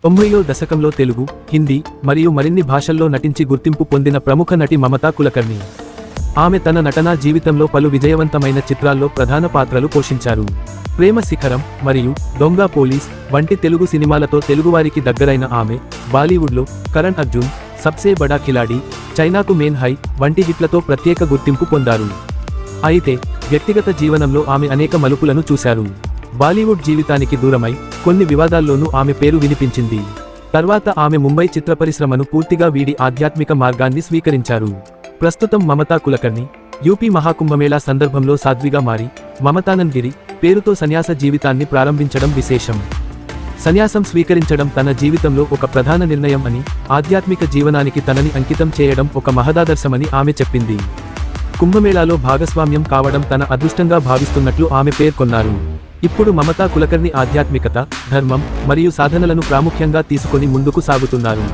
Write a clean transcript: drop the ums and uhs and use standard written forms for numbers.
90వ దశకంలో తెలుగు, హిందీ మరియు మరిన్ని భాషల్లో నటించి గుర్తింపు పొందిన ప్రముఖ నటి మమతా కులకర్ణి. ఆమె తన నటనా జీవితంలో పలు విజయవంతమైన చిత్రాల్లో ప్రధాన పాత్రలు పోషించారు. ప్రేమ శిఖరం మరియు దొంగ పోలీస్ వంటి తెలుగు సినిమాలతో తెలుగువారికి దగ్గరైన ఆమె బాలీవుడ్లో కరణ్ అర్జున్, సబ్సే బడా ఖిలాడి, చైనాకు మేన్ హై వంటి హిట్లతో ప్రత్యేక గుర్తింపు పొందారు. అయితే వ్యక్తిగత జీవనంలో ఆమె అనేక మలుపులను చూశారు. బాలీవుడ్ జీవితానికి దూరమై కొన్ని వివాదాల్లోనూ ఆమె పేరు వినిపించింది. తర్వాత ఆమె ముంబై చిత్ర పరిశ్రమను పూర్తిగా వీడి ఆధ్యాత్మిక మార్గాన్ని స్వీకరించారు. ప్రస్తుతం మమతా కులకర్ణి యూపీ మహాకుంభమేళా సందర్భంలో సాధ్విగా మారి మమతానంద్ గిరి పేరుతో సన్యాస జీవితాన్ని ప్రారంభించడం విశేషం. సన్యాసం స్వీకరించడం తన జీవితంలో ఒక ప్రధాన నిర్ణయం అని, ఆధ్యాత్మిక జీవనానికి తనని అంకితం చేయడం ఒక మహదాదర్శమని ఆమె చెప్పింది. కుంభమేళాలో భాగస్వామ్యం కావడం తన అదృష్టంగా భావిస్తున్నట్లు ఆమె పేర్కొన్నారు. ఇప్పుడు మమతా కులకర్ణి ఆధ్యాత్మికత, ధర్మం మరియు సాధనలను ప్రాముఖ్యంగా తీసుకొని ముందుకు సాగుతున్నారు.